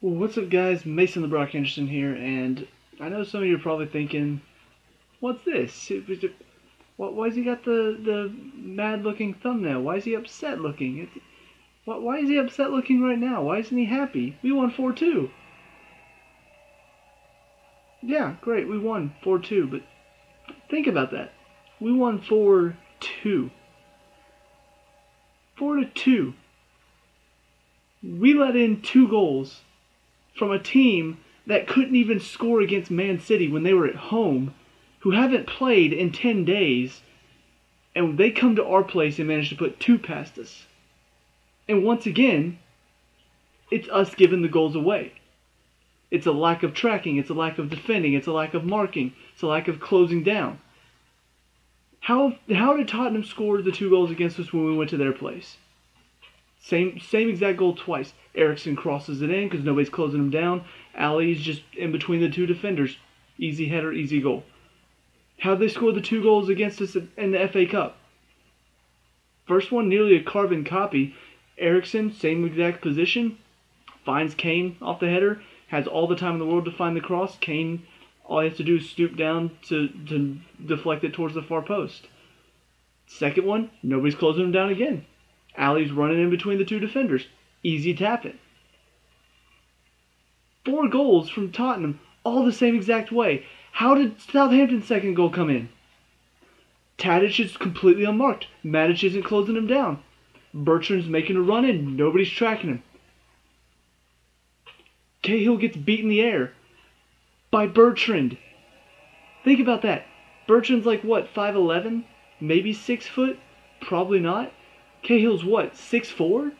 Well, what's up, guys? Mason the Brock Henderson here, and I know some of you are probably thinking, "What's this? Why's he got the mad-looking thumbnail? Why is he upset looking? Why is he upset looking right now? Why isn't he happy? We won 4-2. Yeah, great, we won 4-2, but think about that. We won 4-2. 4-2. We let in 2 goals from a team that couldn't even score against Man City when they were at home, who haven't played in 10 days, and they come to our place and manage to put 2 past us. And once again, it's us giving the goals away. It's a lack of tracking, it's a lack of defending, it's a lack of marking, it's a lack of closing down. How did Tottenham score the 2 goals against us when we went to their place? Same exact goal twice. Ericsson crosses it in because nobody's closing him down. Ali's just in between the 2 defenders. Easy header, easy goal. How'd they score the 2 goals against us in the FA Cup? First one, nearly a carbon copy. Ericsson, same exact position, finds Kane off the header, has all the time in the world to find the cross. Kane, all he has to do is stoop down to deflect it towards the far post. Second one, nobody's closing him down again. Ali's running in between the 2 defenders. Easy tap in. 4 goals from Tottenham, all the same exact way. How did Southampton's second goal come in? Tadic is completely unmarked. Matic isn't closing him down. Bertrand's making a run in. Nobody's tracking him. Cahill gets beat in the air by Bertrand. Think about that. Bertrand's like, what, 5'11"? Maybe 6 foot? Probably not. Cahill's what, 6'4"?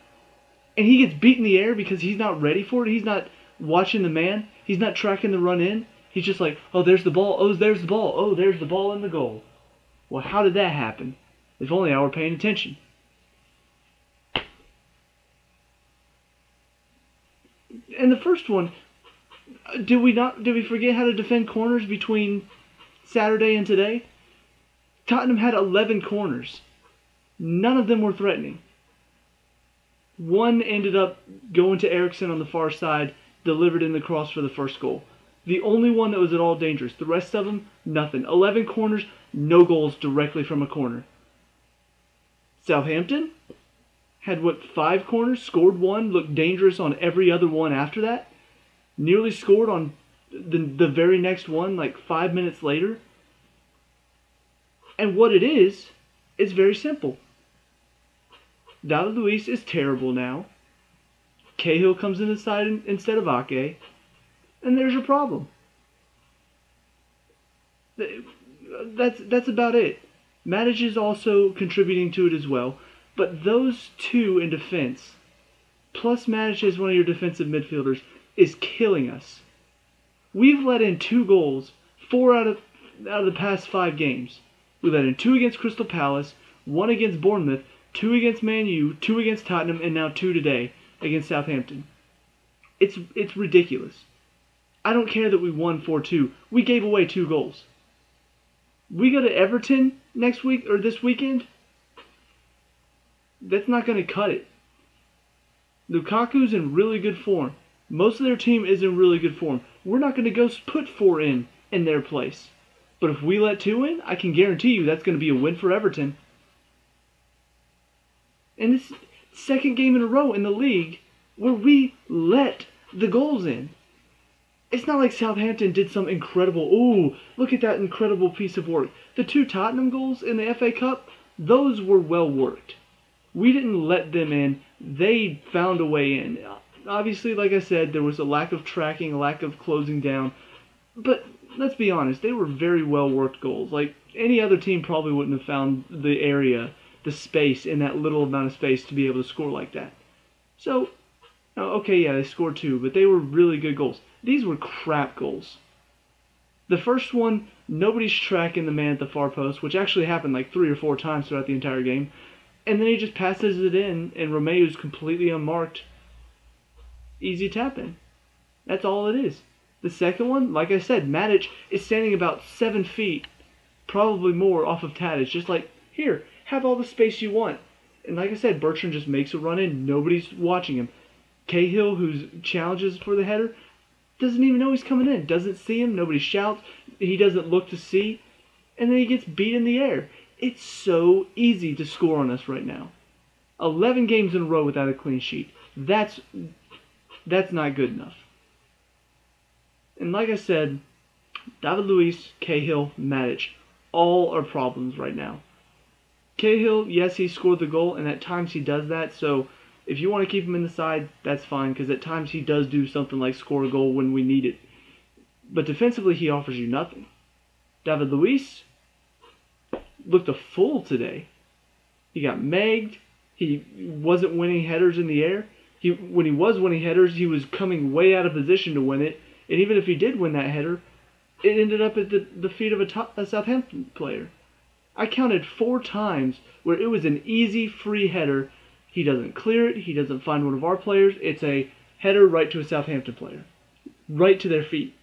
And he gets beat in the air because he's not ready for it. He's not watching the man. He's not tracking the run in. He's just like, oh, there's the ball. Oh, there's the ball. Oh, there's the ball in the goal. Well, how did that happen? If only I were paying attention. And the first one, did we forget how to defend corners between Saturday and today? Tottenham had 11 corners. None of them were threatening. One ended up going to Ericsson on the far side, delivered in the cross for the first goal. The only one that was at all dangerous. The rest of them, nothing. 11 corners, no goals directly from a corner. Southampton had, 5 corners, scored 1, looked dangerous on every other one after that. Nearly scored on the very next one, 5 minutes later. And what it is very simple. David Luiz is terrible now. Cahill comes in the side instead of Ake. And there's your problem. That's about it. Matic is also contributing to it as well. But those 2 in defense, plus Matic is one of your defensive midfielders, is killing us. We've let in 2 goals, 4 out of the past 5 games. We let in 2 against Crystal Palace, 1 against Bournemouth, 2 against Man U, 2 against Tottenham, and now 2 today against Southampton. It's ridiculous. I don't care that we won 4-2. We gave away 2 goals. We go to Everton next week or this weekend. That's not going to cut it. Lukaku's in really good form. Most of their team is in really good form. We're not going to go put 4 in their place. But if we let 2 in, I can guarantee you that's going to be a win for Everton. And this second game in a row in the league where we let the goals in. It's not like Southampton did some incredible, ooh, look at that incredible piece of work. The 2 Tottenham goals in the FA Cup, those were well worked. We didn't let them in. They found a way in. Obviously, like I said, there was a lack of tracking, a lack of closing down. But let's be honest, they were very well worked goals. Like, any other team probably wouldn't have found the area, the space, in that little amount of space to be able to score like that. So, okay, yeah, they scored 2, but they were really good goals. These were crap goals. The first one, nobody's tracking the man at the far post, which actually happened 3 or 4 times throughout the entire game. And then he just passes it in, and Romeo's completely unmarked. Easy tap in. That's all it is. The second one, like I said, Matic is standing about 7 feet, probably more, off of Tadic. Just like, here, have all the space you want. And like I said, Bertrand just makes a run in. Nobody's watching him. Cahill, who challenges for the header, doesn't even know he's coming in. Doesn't see him. Nobody shouts. He doesn't look to see. And then he gets beat in the air. It's so easy to score on us right now. 11 games in a row without a clean sheet. That's not good enough. And like I said, David Luiz, Cahill, Matic, all are problems right now. Cahill, yes, he scored the goal, and at times he does that, so if you want to keep him in the side, that's fine, because at times he does do something like score a goal when we need it. But defensively, he offers you nothing. David Luiz looked a fool today. He got megged. He wasn't winning headers in the air. When he was winning headers, he was coming way out of position to win it. And even if he did win that header, it ended up at the feet of a Southampton player. I counted 4 times where it was an easy, free header. He doesn't clear it. He doesn't find one of our players. It's a header right to a Southampton player. Right to their feet.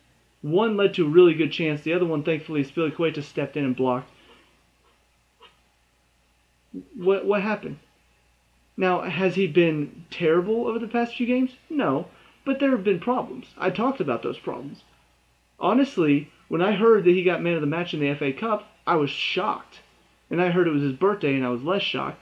One led to a really good chance. The other one, thankfully, Spilicueta stepped in and blocked. What happened? Now, has he been terrible over the past few games? No, but there have been problems. I talked about those problems. Honestly, when I heard that he got man of the match in the FA Cup, I was shocked. And I heard it was his birthday, and I was less shocked.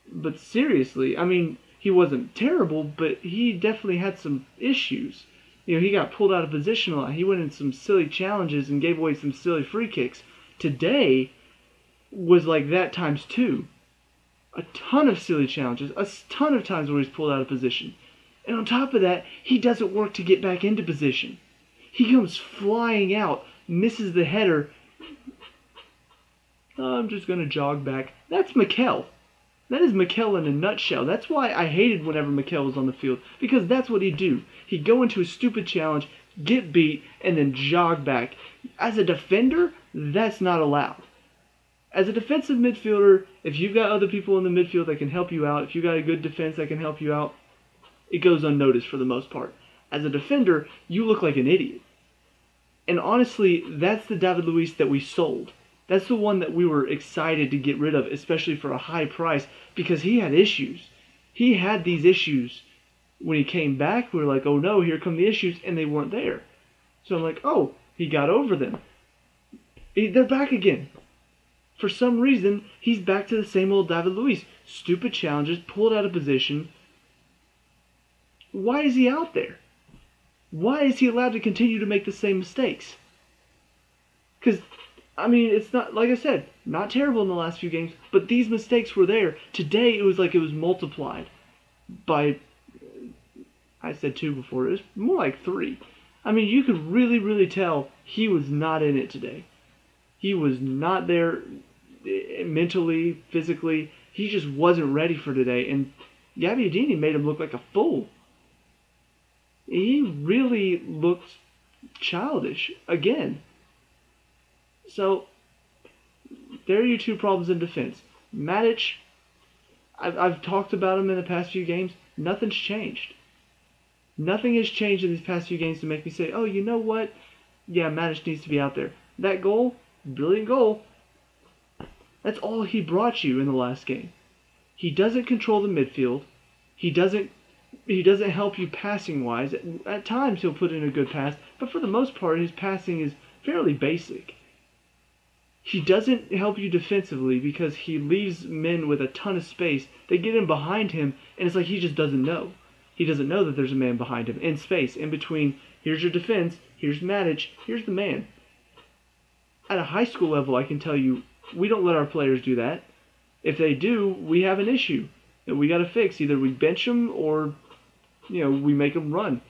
But seriously, I mean, he wasn't terrible, but he definitely had some issues. He got pulled out of position a lot. He went in some silly challenges and gave away some silly free kicks. Today was like that times 2. A ton of silly challenges, a ton of times where he's pulled out of position. And on top of that, he doesn't work to get back into position. He comes flying out, misses the header. I'm just going to jog back. That's Mikel. That is Mikel in a nutshell. That's why I hated whenever Mikel was on the field, because that's what he'd do. He'd go into a stupid challenge, get beat, and then jog back. As a defender, that's not allowed. As a defensive midfielder, if you've got other people in the midfield that can help you out, if you've got a good defense that can help you out, it goes unnoticed for the most part. As a defender, you look like an idiot. And honestly, that's the David Luiz that we sold. That's the one that we were excited to get rid of, especially for a high price, because he had issues. He had these issues. When he came back, we were like, oh no, here come the issues, and they weren't there. So I'm like, oh, he got over them. They're back again. For some reason, he's back to the same old David Luiz. Stupid challenges, pulled out of position. Why is he out there? Why is he allowed to continue to make the same mistakes? Because, I mean, it's not, like I said, not terrible in the last few games, but these mistakes were there. Today, it was like it was multiplied by, I said 2 before, it was more like 3. I mean, you could really, really tell he was not in it today. He was not there mentally, physically. He just wasn't ready for today. And Gabbiadini made him look like a fool. He really looked childish again. So, there are your 2 problems in defense. Matic, I've talked about him in the past few games. Nothing's changed. Nothing has changed in these past few games to make me say, oh, you know what? Yeah, Matic needs to be out there. That goal, brilliant goal. That's all he brought you in the last game. He doesn't control the midfield. He doesn't help you passing wise. At times he'll put in a good pass, but for the most part his passing is fairly basic. He doesn't help you defensively because he leaves men with a ton of space. They get in behind him and it's like he just doesn't know. He doesn't know that there's a man behind him in space, in between. Here's your defense, here's Matic, here's the man. At a high school level, I can tell you, we don't let our players do that. If they do, we have an issue that we got to fix. Either we bench them or, we make them run.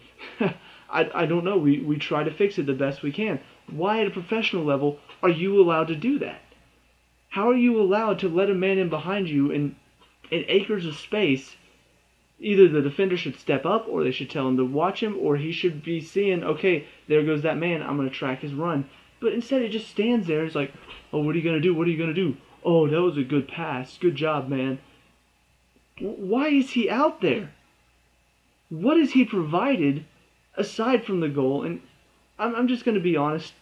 I don't know. We try to fix it the best we can. Why at a professional level are you allowed to do that? How are you allowed to let a man in behind you in acres of space? Either the defender should step up, or they should tell him to watch him, or he should be seeing, okay, there goes that man, I'm going to track his run. But instead it just stands there. It's like, oh, what are you going to do? What are you going to do? Oh, that was a good pass. Good job, man. Why is he out there? What has he provided aside from the goal? And I'm just going to be honest.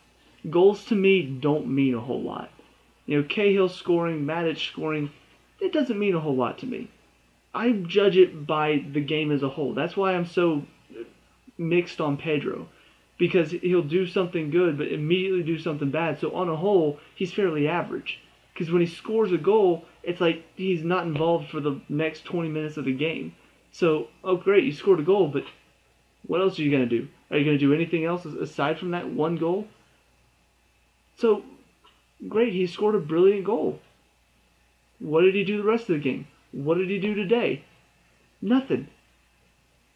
Goals to me don't mean a whole lot. Cahill scoring, Matic scoring, it doesn't mean a whole lot to me. I judge it by the game as a whole. That's why I'm so mixed on Pedro, because he'll do something good but immediately do something bad. So on a whole, he's fairly average. Because when he scores a goal, it's like he's not involved for the next 20 minutes of the game. So, oh great, you scored a goal, but what else are you going to do? Are you going to do anything else aside from that one goal? So, great, he scored a brilliant goal. What did he do the rest of the game? What did he do today? Nothing.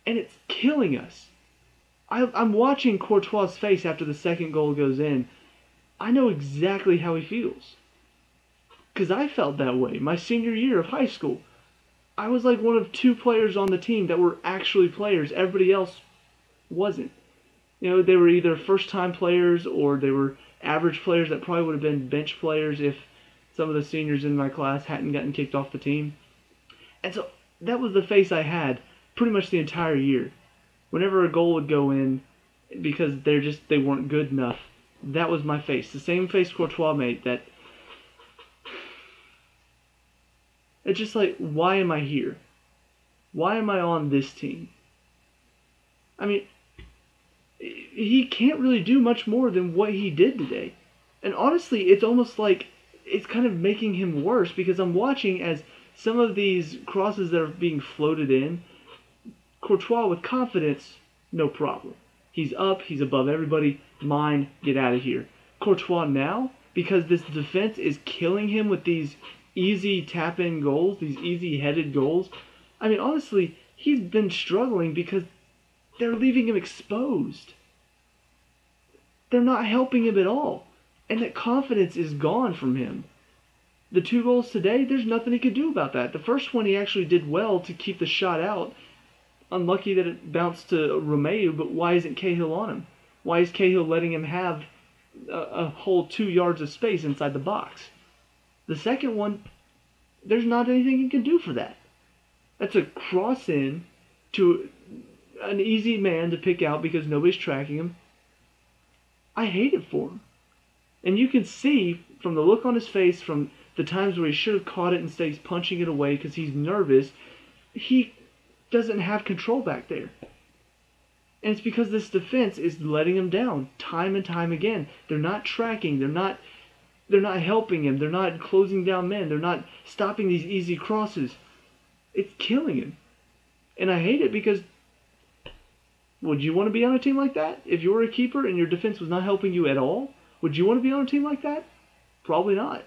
And it's killing us. I'm watching Courtois' face after the second goal goes in. I know exactly how he feels. Because I felt that way my senior year of high school. I was like one of 2 players on the team that were actually players. Everybody else wasn't. You know, they were either first-time players or they were average players that probably would have been bench players if some of the seniors in my class hadn't gotten kicked off the team. And so that was the face I had pretty much the entire year. Whenever a goal would go in, because they weren't good enough, that was my face. The same face Courtois made. That it's just like, why am I here? Why am I on this team? I mean, he can't really do much more than what he did today. And honestly, it's almost like it's kind of making him worse, because I'm watching as some of these crosses that are being floated in, Courtois with confidence, no problem. He's up, he's above everybody, mine, get out of here. Courtois now, because this defense is killing him with these easy tap-in goals, these easy-headed goals. I mean, honestly, he's been struggling because they're leaving him exposed. They're not helping him at all. And that confidence is gone from him. The 2 goals today, there's nothing he could do about that. The first one he actually did well to keep the shot out. Unlucky that it bounced to Romeu, but why isn't Cahill on him? Why is Cahill letting him have a whole 2 yards of space inside the box? The second one, there's not anything he can do for that. That's a cross in to an easy man to pick out because nobody's tracking him. I hate it for him. And you can see from the look on his face, from the times where he should have caught it, instead he's punching it away because he's nervous, he doesn't have control back there. And it's because this defense is letting him down time and time again. They're not tracking, they're not helping him, they're not closing down men, they're not stopping these easy crosses. It's killing him. And I hate it because, would you want to be on a team like that? If you were a keeper and your defense was not helping you at all, would you want to be on a team like that? Probably not.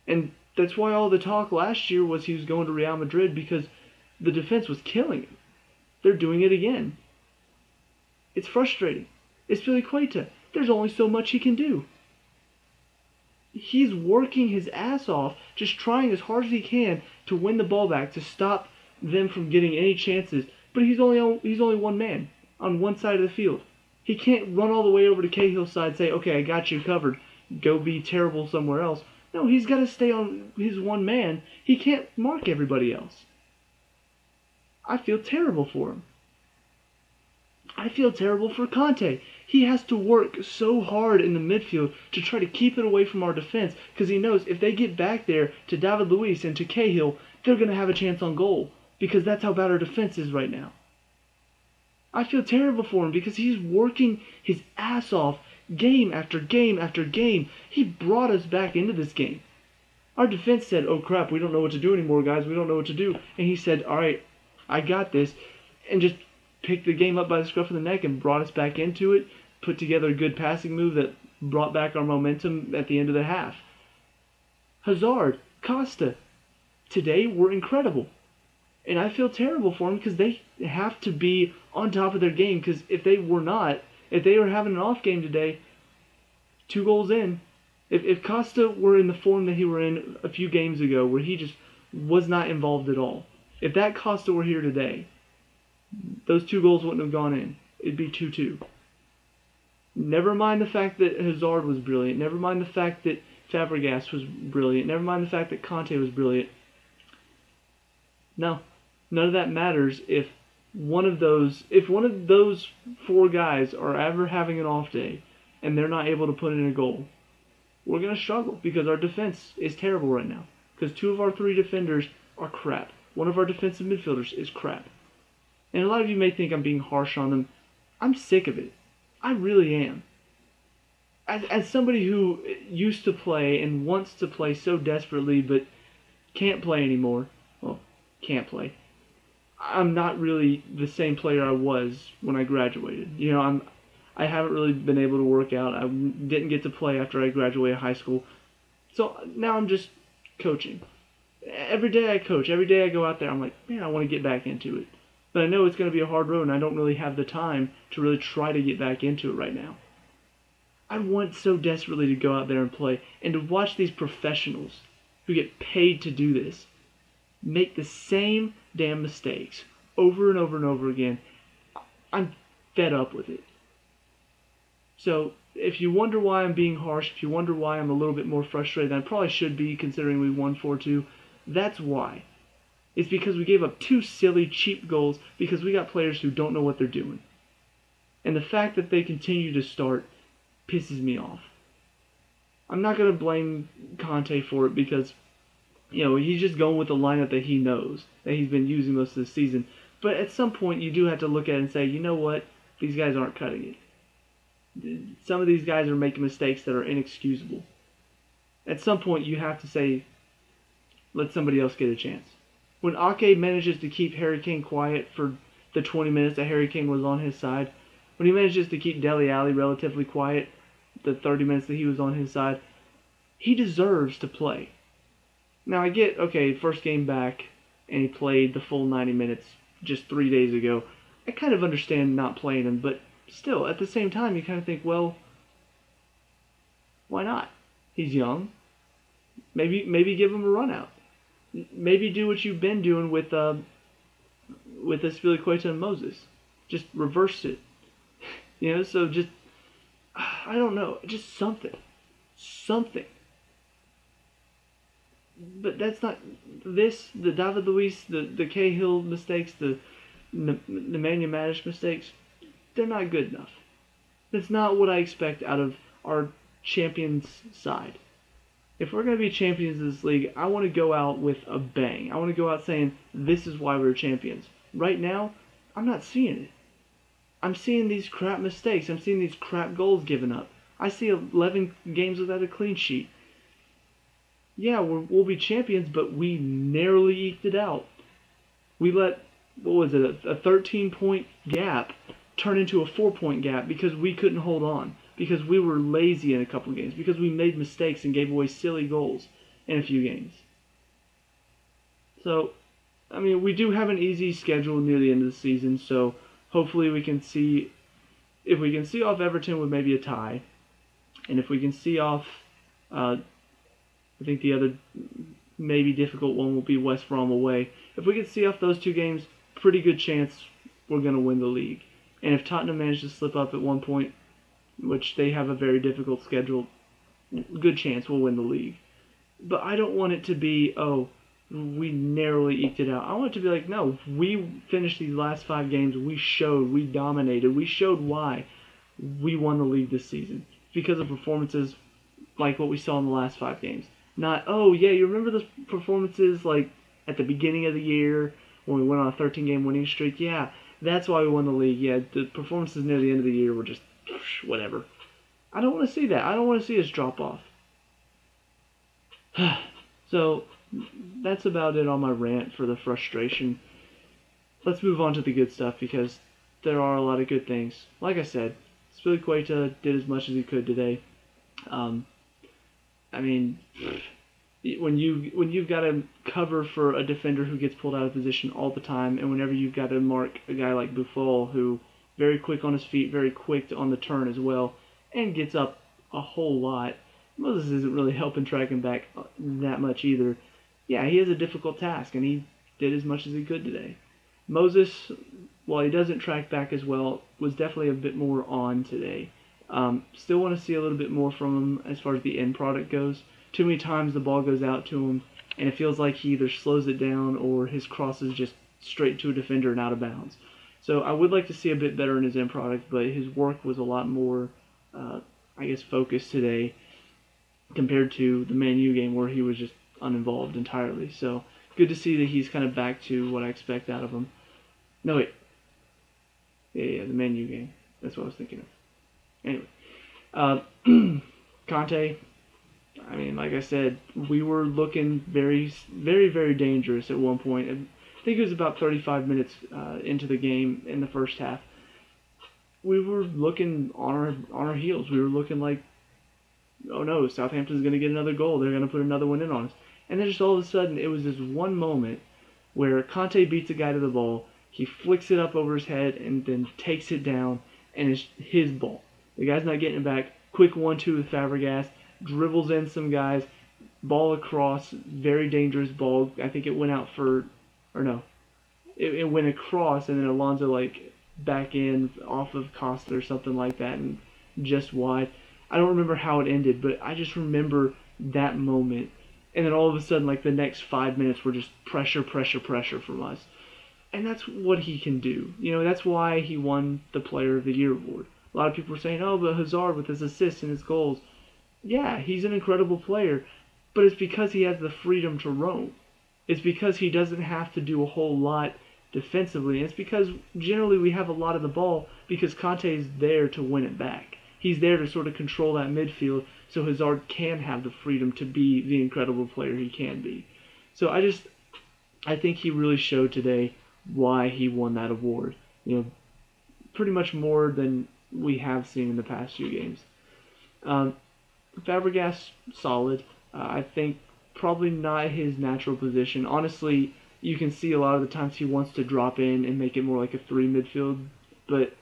And that's why all the talk last year was he was going to Real Madrid, because the defense was killing him. They're doing it again. It's frustrating. It's Queta. There's only so much he can do. He's working his ass off, just trying as hard as he can to win the ball back, to stop them from getting any chances. But he's only one man on one side of the field. He can't run all the way over to Cahill's side and say, okay, I got you covered, go be terrible somewhere else. No, he's got to stay on his one man. He can't mark everybody else. I feel terrible for him. I feel terrible for Conte. He has to work so hard in the midfield to try to keep it away from our defense, because he knows if they get back there to David Luiz and to Cahill, they're going to have a chance on goal, because that's how bad our defense is right now. I feel terrible for him because he's working his ass off game after game after game. He brought us back into this game. Our defense said, oh crap, we don't know what to do anymore, guys. We don't know what to do. And he said, all right, I got this. And just picked the game up by the scruff of the neck and brought us back into it. Put together a good passing move that brought back our momentum at the end of the half. Hazard, Costa, today were incredible. And I feel terrible for them because they have to be on top of their game, because if they were not, if they were having an off game today, 2 goals in, if Costa were in the form that he were in a few games ago where he just was not involved at all, if that Costa were here today, those 2 goals wouldn't have gone in. It'd be 2-2. Never mind the fact that Hazard was brilliant. Never mind the fact that Fabregas was brilliant. Never mind the fact that Conte was brilliant. No, none of that matters if one of those 4 guys are ever having an off day and they're not able to put in a goal. We're going to struggle because our defense is terrible right now, because 2 of our 3 defenders are crap. one of our defensive midfielders is crap. And a lot of you may think I'm being harsh on them. I'm sick of it. I really am. As somebody who used to play and wants to play so desperately but can't play anymore, well, can't play. I'm not really the same player I was when I graduated. I haven't really been able to work out. I didn't get to play after I graduated high school. So now I'm just coaching. Every day I coach. Every day I go out there, I'm like, man, I want to get back into it. But I know it's going to be a hard road, and I don't really have the time to really try to get back into it right now. I want so desperately to go out there and play, and to watch these professionals who get paid to do this make the same damn mistakes over and over and over again. I'm fed up with it. So if you wonder why I'm being harsh, if you wonder why I'm a little bit more frustrated than I probably should be considering we won 4-2, that's why. It's because we gave up 2 silly, cheap goals because we got players who don't know what they're doing. And the fact that they continue to start pisses me off. I'm not going to blame Conte for it because, he's just going with the lineup that he knows, that he's been using most of the season. But at some point, you do have to look at it and say, you know what? These guys aren't cutting it. Some of these guys are making mistakes that are inexcusable. At some point, you have to say, let somebody else get a chance. When Ake manages to keep Harry Kane quiet for the 20 minutes that Harry Kane was on his side, when he manages to keep Dele Alli relatively quiet the 30 minutes that he was on his side, he deserves to play. Now I get, okay, first game back, and he played the full 90 minutes just 3 days ago. I kind of understand not playing him, but still, at the same time, you kind of think, well, why not? He's young. Maybe give him a run out. Maybe do what you've been doing with Aspilicueta and Moses. Just reverse it. So just, I don't know, just something. But that's not, the David Luiz, the Cahill mistakes, the Nemanja Matic mistakes, they're not good enough. That's not what I expect out of our champions side. If we're going to be champions of this league, I want to go out with a bang. I want to go out saying, this is why we're champions. Right now, I'm not seeing it. I'm seeing these crap mistakes. I'm seeing these crap goals given up. I see 11 games without a clean sheet. Yeah, we'll be champions, but we narrowly eked it out. We let, a 13-point gap turn into a 4-point gap because we couldn't hold on. Because we were lazy in a couple games. Because we made mistakes and gave away silly goals in a few games. So, we do have an easy schedule near the end of the season, so hopefully we can see, if we can see off Everton with maybe a tie, and if we can see off, I think the other maybe difficult one will be West Brom away. If we can see off those 2 games, pretty good chance we're going to win the league. And if Tottenham manages to slip up at one point, which they have a very difficult schedule, good chance we'll win the league. But I don't want it to be, we narrowly eked it out. I want it to be like, no, we finished these last 5 games, we dominated, we showed why we won the league this season. Because of performances like what we saw in the last 5 games. Not, you remember those performances like at the beginning of the year when we went on a 13-game winning streak? Yeah, that's why we won the league. Yeah, the performances near the end of the year were just whatever. I don't want to see that. I don't want to see us drop off. So, that's about it on my rant for the frustration. Let's move on to the good stuff because there are a lot of good things. Like I said, Spilicueta did as much as he could today. When you've got to cover for a defender who gets pulled out of position all the time, and whenever you've got to mark a guy like Buffon, who very quick on his feet, very quick on the turn as well, and gets up a whole lot. Moses isn't really helping track him back that much either. Yeah, he has a difficult task, and he did as much as he could today. Moses, while he doesn't track back as well, was definitely a bit more on today. Still want to see a little bit more from him as far as the end product goes. Too many times the ball goes out to him, and it feels like he either slows it down or his cross is just straight to a defender and out of bounds. So I would like to see a bit better in his end product, but his work was a lot more, focused today compared to the Man U game where he was just uninvolved entirely. So good to see that he's kind of back to what I expect out of him. No, wait. Yeah, the Man U game. That's what I was thinking of. Anyway. Conte, I mean, like I said, we were looking very, very, very dangerous at one point. I think it was about 35 minutes into the game in the first half. We were looking on our heels. We were looking like, oh no, Southampton's going to get another goal. They're going to put another one in on us. And then just all of a sudden, it was this one moment where Conte beats a guy to the ball. He flicks it up over his head and then takes it down, and it's his ball. The guy's not getting it back. Quick 1-2 with Fabregas. Dribbles in some guys. Ball across. Very dangerous ball. I think it went out for... Or no. It went across, and then Alonso, back in off of Costa or something like that, and just wide. I don't remember how it ended, but I just remember that moment. And then all of a sudden, the next 5 minutes were just pressure, pressure, pressure from us. And that's what he can do. That's why he won the Player of the Year award. A lot of people were saying, oh, but Hazard with his assists and his goals. Yeah, he's an incredible player, but it's because he has the freedom to roam. It's because he doesn't have to do a whole lot defensively. And it's because generally we have a lot of the ball because Conte is there to win it back. He's there to sort of control that midfield so Hazard can have the freedom to be the incredible player he can be. So I think he really showed today why he won that award. Pretty much more than we have seen in the past few games. Fabregas, solid. I think probably not his natural position. Honestly, you can see a lot of the times he wants to drop in and make it more like a 3 midfield, but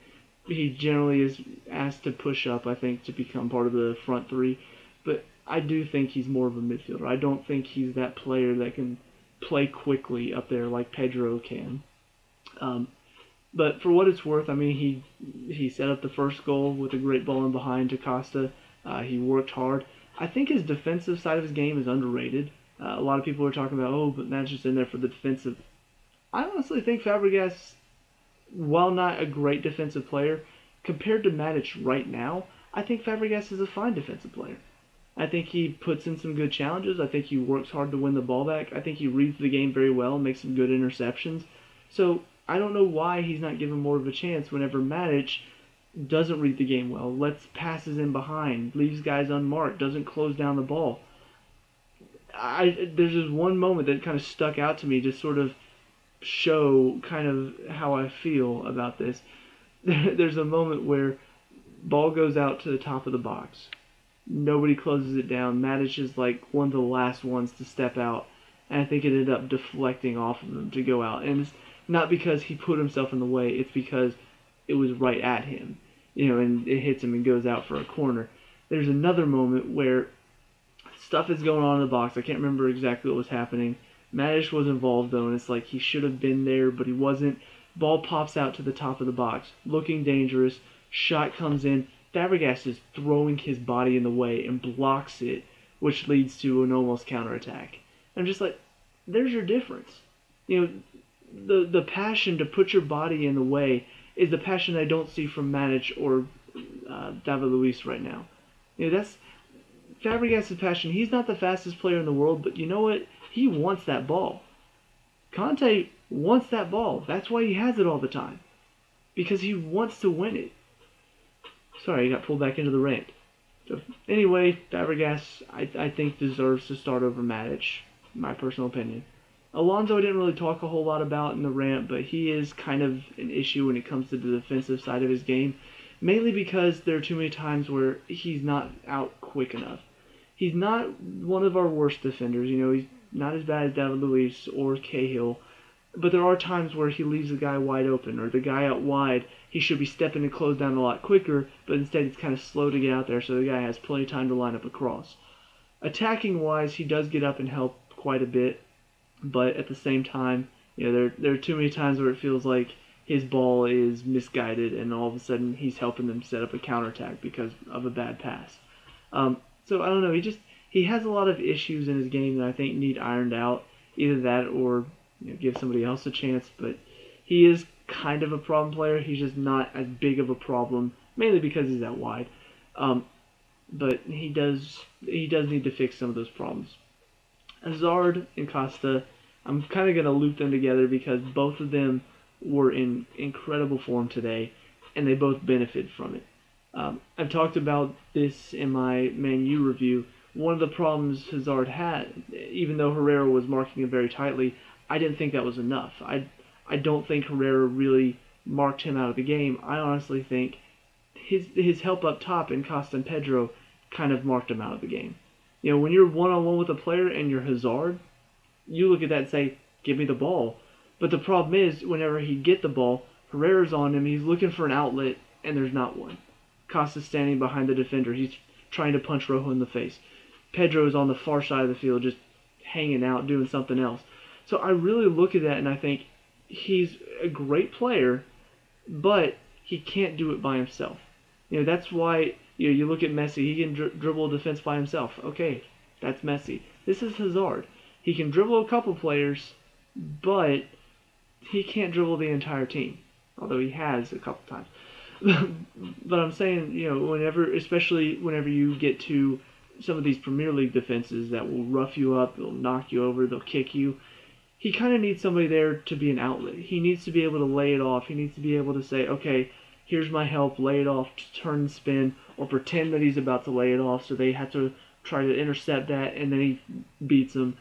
he generally is asked to push up, I think, to become part of the front 3. But I do think he's more of a midfielder. I don't think he's that player that can play quickly up there like Pedro can. But for what it's worth, I mean, he set up the first goal with a great ball in behind to Costa. He worked hard. I think his defensive side of his game is underrated. A lot of people are talking about, oh, but Matt's just in there for the defensive. I honestly think Fabregas, while not a great defensive player, compared to Matic right now, I think Fabregas is a fine defensive player. I think he puts in some good challenges. I think he works hard to win the ball back. I think he reads the game very well and makes some good interceptions. So I don't know why he's not given more of a chance whenever Matic doesn't read the game well, lets passes in behind, leaves guys unmarked, doesn't close down the ball. There's just one moment that kind of stuck out to me to sort of show kind of how I feel about this. There's a moment where ball goes out to the top of the box. Nobody closes it down. Matic is one of the last ones to step out, and I think it ended up deflecting off of him to go out. And it's not because he put himself in the way, it's because it was right at him, and it hits him and goes out for a corner. There's another moment where stuff is going on in the box. I can't remember exactly what was happening. Matic was involved, though, and it's like he should have been there, but he wasn't. Ball pops out to the top of the box, looking dangerous. Shot comes in. Fabregas is throwing his body in the way and blocks it, which leads to an almost counterattack. I'm just like, there's your difference. The passion to put your body in the way is the passion I don't see from Matic or David Luiz right now. That's Fabregas' passion. He's not the fastest player in the world, but you know what? He wants that ball. Conte wants that ball. That's why he has it all the time. Because he wants to win it. Sorry, I got pulled back into the rant. So, anyway, Fabregas, I think, deserves to start over Matic, my personal opinion. Alonso I didn't really talk a whole lot about in the rant, but he is kind of an issue when it comes to the defensive side of his game, mainly because there are too many times where he's not out quick enough. He's not one of our worst defenders, he's not as bad as David Luiz or Cahill, but there are times where he leaves the guy wide open, or the guy out wide, he should be stepping to close down a lot quicker, but instead he's kind of slow to get out there so the guy has plenty of time to line up a cross. Attacking-wise, he does get up and help quite a bit, but at the same time, there are too many times where it feels like his ball is misguided and all of a sudden he's helping them set up a counterattack because of a bad pass. So I don't know, he has a lot of issues in his game that I think need ironed out. Either that or give somebody else a chance, but he is kind of a problem player. He's just not as big of a problem, mainly because he's that wide. But he does need to fix some of those problems. Hazard and Costa, I'm kind of going to loop them together because both of them were in incredible form today, and they both benefit from it. I've talked about this in my Man U review. One of the problems Hazard had, even though Herrera was marking him very tightly, I didn't think that was enough. I don't think Herrera really marked him out of the game. I honestly think his help up top in Costa and Pedro kind of marked him out of the game. You know, when you're one-on-one with a player and you're Hazard, you look at that and say, give me the ball. But the problem is, whenever he get the ball, Herrera's on him, he's looking for an outlet, and there's not one. Costa's standing behind the defender. He's trying to punch Rojo in the face. Pedro's on the far side of the field just hanging out, doing something else. So I really look at that and I think he's a great player, but he can't do it by himself. You know, that's why you look at Messi. He can dribble a defense by himself. Okay, that's Messi. This is Hazard. He can dribble a couple players, but he can't dribble the entire team, although he has a couple times. But I'm saying, especially whenever you get to some of these Premier League defenses that will rough you up, they'll knock you over, they'll kick you, he kind of needs somebody there to be an outlet. He needs to be able to lay it off. He needs to be able to say, okay, here's my help, lay it off, turn and spin, or pretend that he's about to lay it off so they have to try to intercept that, and then he beats them.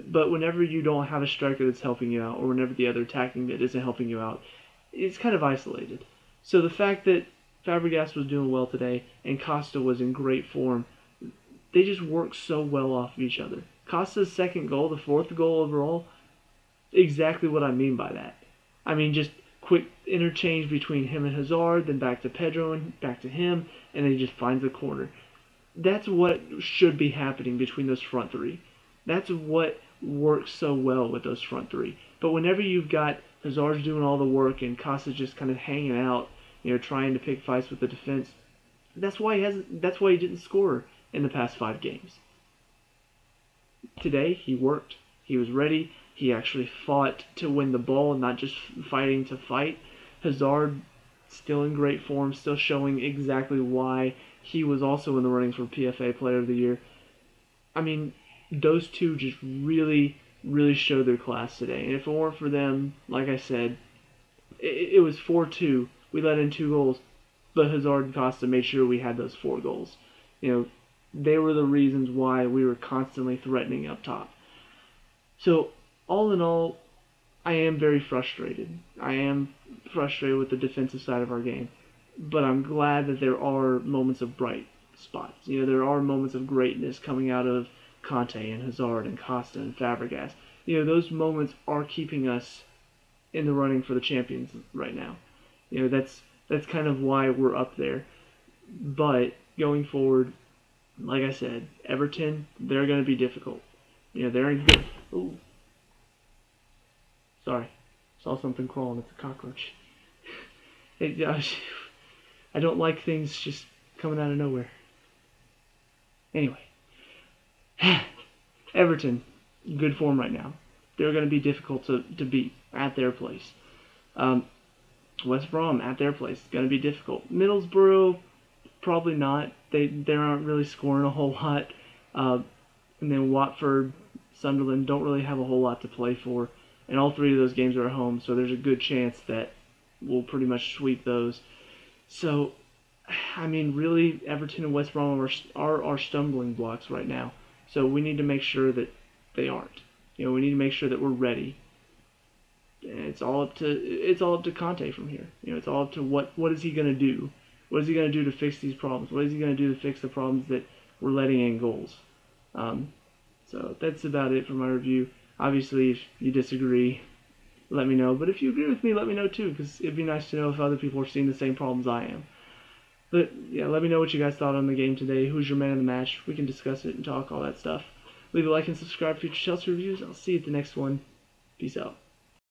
But whenever you don't have a striker that's helping you out, or whenever the other attacking mid isn't helping you out, it's kind of isolated. So the fact that Fabregas was doing well today and Costa was in great form, they just work so well off of each other. Costa's second goal, the fourth goal overall, exactly what I mean by that. I mean, just quick interchange between him and Hazard, then back to Pedro and back to him, and then he just finds the corner. That's what should be happening between those front three. That's what works so well with those front three. But whenever you've got Hazard's doing all the work and Costa's just kind of hanging out, trying to pick fights with the defense, that's why he didn't score in the past 5 games. Today he worked. He was ready. He actually fought to win the ball, not just fighting to fight. Hazard still in great form, still showing exactly why he was also in the running for PFA Player of the Year. I mean, those two just really, really showed their class today. And if it weren't for them, like I said, it was 4-2. We let in 2 goals, but Hazard and Costa made sure we had those 4 goals. They were the reasons why we were constantly threatening up top. So, all in all, I am very frustrated. I am frustrated with the defensive side of our game. But I'm glad that there are moments of bright spots. There are moments of greatness coming out of Conte and Hazard and Costa and Fabregas. Those moments are keeping us in the running for the champions right now. That's kind of why we're up there. But going forward, like I said, Everton, they're going to be difficult. They're in good. Ooh. Sorry, saw something crawling. It's a cockroach. I don't like things just coming out of nowhere. Anyway, Everton, good form right now. They're going to be difficult to beat at their place. West Brom at their place, going to be difficult. Middlesbrough, probably not. They aren't really scoring a whole lot. And then Watford, Sunderland don't really have a whole lot to play for. And all 3 of those games are at home, so there's a good chance that we'll pretty much sweep those. So, I mean, really, Everton and West Brom are our stumbling blocks right now. So we need to make sure that they aren't. We need to make sure that we're ready. And it's all up to Conte from here. It's all up to what is he going to do? What is he going to do to fix these problems? What is he going to do to fix the problems that we're letting in goals? So that's about it for my review. Obviously, if you disagree, let me know. But if you agree with me, let me know too, because it'd be nice to know if other people are seeing the same problems I am. But yeah, let me know what you guys thought on the game today. Who's your man of the match? We can discuss it and talk all that stuff. Leave a like and subscribe for future Chelsea reviews. I'll see you at the next one. Peace out.